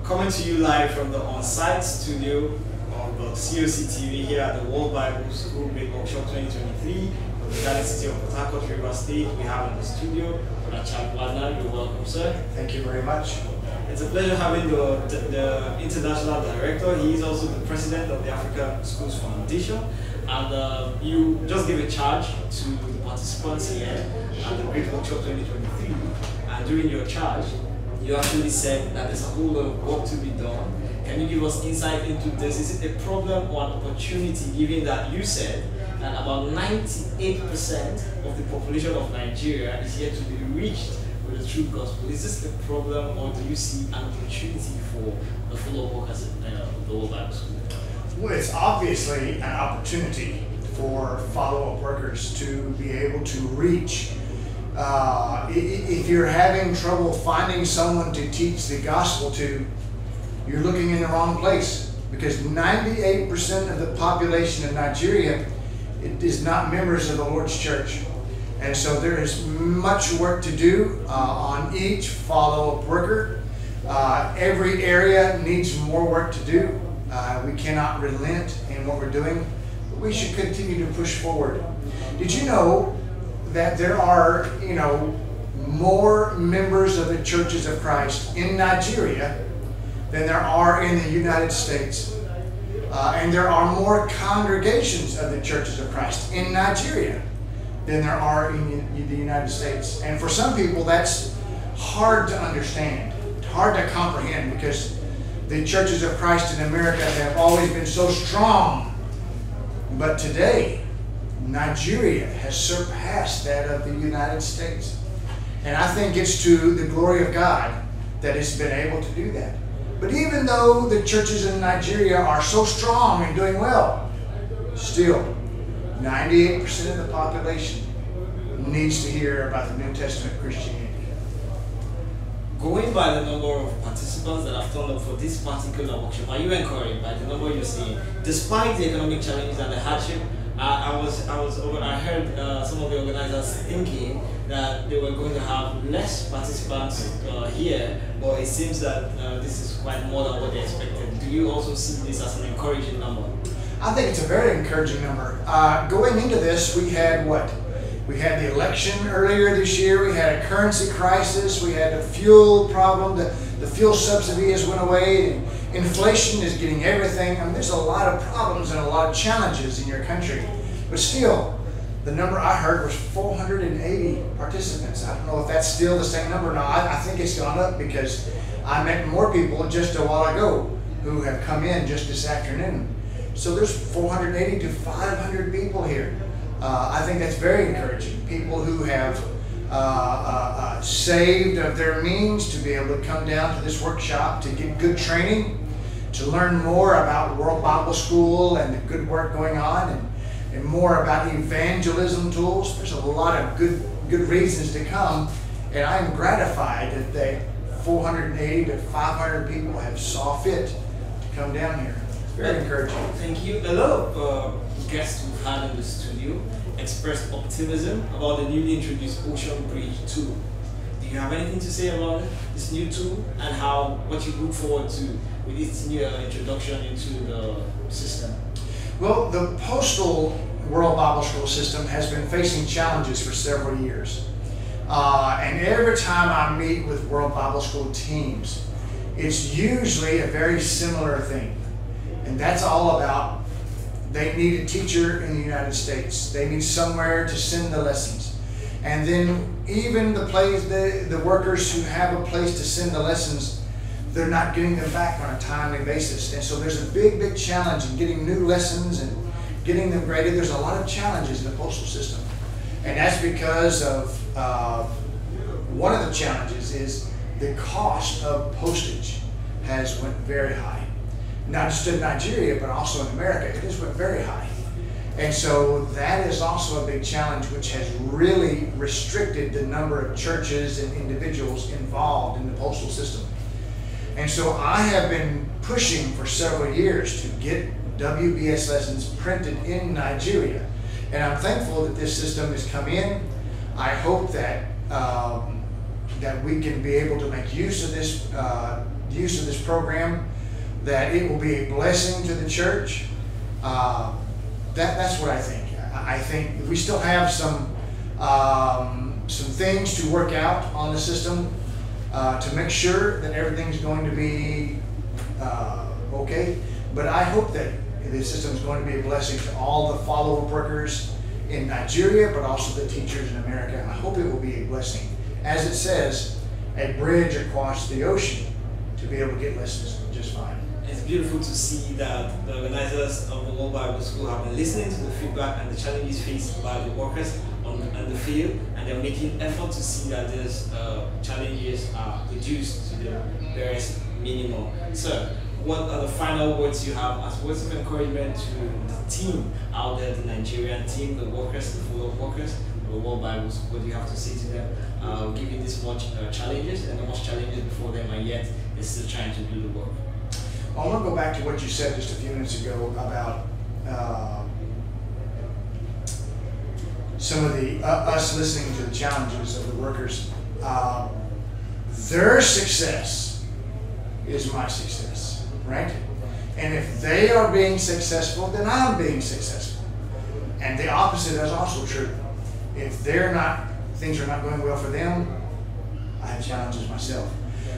Coming to you live from the on-site studio of the COC TV here at the World Bible School Big Workshop 2023 of the Garden City of Port Harcourt, River State. We have in the studio Chad Wagner. You're welcome, sir. Thank you very much. It's a pleasure having the international director. He is also the president of the African Schools Foundation. And you just gave a charge to the participants here at the Great Workshop 2023. And during your charge, you actually said that there's a whole lot of work to be done. Can you give us insight into this? Is it a problem or an opportunity, given that you said that about 98% of the population of Nigeria is yet to be reached with the true gospel? Is this a problem, or do you see an opportunity for the follow-up workers at the World Bible School? Well, it's obviously an opportunity for follow-up workers to be able to reach. If you're having trouble finding someone to teach the gospel to, you're looking in the wrong place, because 98% of the population of Nigeria is not members of the Lord's church. And so there is much work to do on each follow-up worker. Every area needs more work to do. We cannot relent in what we're doing, but we should continue to push forward. Did you know that there are, more members of the churches of Christ in Nigeria than there are in the United States? And there are more congregations of the churches of Christ in Nigeria than there are in the United States. And for some people, that's hard to understand, hard to comprehend, because the churches of Christ in America have always been so strong. But today, Nigeria has surpassed that of the United States. And I think it's to the glory of God that it's been able to do that. But even though the churches in Nigeria are so strong and doing well, still, 98% of the population needs to hear about the New Testament Christianity. Going by the number of participants that have turned up for this particular workshop, are you encouraged by the number you're seeing, despite the economic challenges and the hardship? I heard some of the organizers thinking that they were going to have less participants here, but it seems that this is quite more than what they expected. Do you also see this as an encouraging number? I think it's a very encouraging number. Going into this, we had what? We had the election earlier this year. We had a currency crisis. We had a fuel problem. The fuel subsidy has went away. And inflation is getting everything. I mean, there's a lot of problems and a lot of challenges in your country. But still, the number I heard was 480 participants. I don't know if that's still the same number. No, I think it's gone up, because I met more people just a while ago who have come in just this afternoon. So there's 480 to 500 people here. I think that's very encouraging. People who have saved of their means to be able to come down to this workshop to get good training, to learn more about World Bible School and the good work going on, and more about evangelism tools. There's a lot of good reasons to come, and I'm gratified that they 480 to 500 people have saw fit to come down here. It's very encouraging. Thank you. A lot of guests we've had in the studio expressed optimism about the newly introduced Ocean Bridge tool. Do you have anything to say about this new tool and what you look forward to with its new introduction into the system? Well, the Postal World Bible School system has been facing challenges for several years. And every time I meet with World Bible School teams, it's usually a very similar thing. And that's all about, they need a teacher in the United States. They need somewhere to send the lessons. And then even the workers who have a place to send the lessons, they're not getting them back on a timely basis. And so there's a big challenge in getting new lessons and getting them graded. There's a lot of challenges in the postal system. And that's because of one of the challenges is the cost of postage has went very high. Not just in Nigeria, but also in America, it just went very high. And so that is also a big challenge, which has really restricted the number of churches and individuals involved in the postal system. And so I have been pushing for several years to get WBS lessons printed in Nigeria. And I'm thankful that this system has come in. I hope that that we can be able to make use of this use of this program, that it will be a blessing to the church. That's what I think. I think we still have some things to work out on the system to make sure that everything's going to be okay. But I hope that the system is going to be a blessing to all the follow-up workers in Nigeria, but also the teachers in America. And I hope it will be a blessing. As it says, a bridge across the ocean to be able to get lessons just fine. It's beautiful to see that the organizers of the World Bible School have been listening to the feedback and the challenges faced by the workers on the field, and they're making effort to see that these challenges are reduced to the barest minimum. So, what are the final words you have as words of encouragement to the team out there, the Nigerian team, the workers, the follow-up workers, the World Bible School? What do you have to say to them, given this much challenges and much challenges before them, and yet they're still trying to do the work? I want to go back to what you said just a few minutes ago about some of the us listening to the challenges of the workers. Their success is my success, right? And if they are being successful, then I'm being successful. And the opposite is also true. If things are not going well for them, I have challenges myself.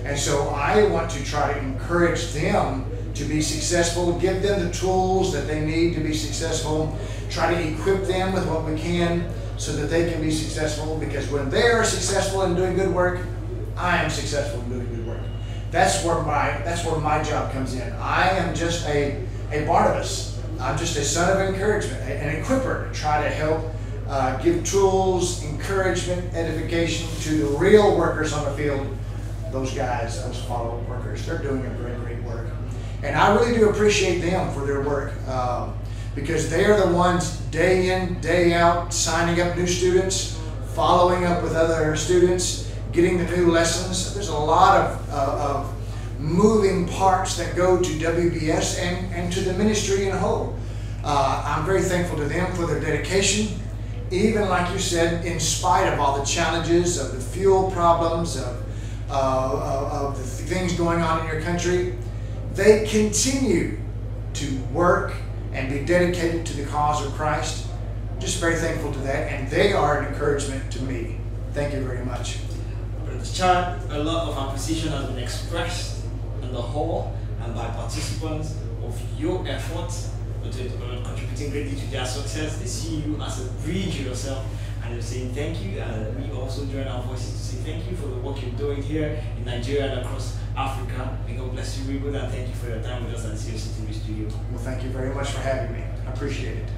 And so I want to try to encourage them to be successful, give them the tools that they need to be successful, try to equip them with what we can so that they can be successful, because when they are successful in doing good work, I am successful in doing good work. That's where my job comes in. I am just a Barnabas. I'm just a son of encouragement, an equipper to try to help give tools, encouragement, edification to the real workers on the field. Those guys, those follow-up workers, they're doing a great work. And I really do appreciate them for their work because they are the ones day in, day out, signing up new students, following up with other students, getting the new lessons. There's a lot of moving parts that go to WBS and to the ministry in whole. I'm very thankful to them for their dedication. Even like you said, in spite of all the challenges of the fuel problems, of the things going on in your country, they continue to work and be dedicated to the cause of Christ. Just very thankful to that, and they are an encouragement to me. Thank you very much. Brother Chad, a lot of appreciation has been expressed in the hall and by participants of your efforts, contributing greatly to their success. They see you as a bridge yourself, and they're saying thank you, and we also join our voices to say thank you for the work you're doing here in Nigeria and across Africa. May God bless you, Rigo, and thank you for your time with us and see us in the studio. Well, thank you very much for having me. I appreciate it.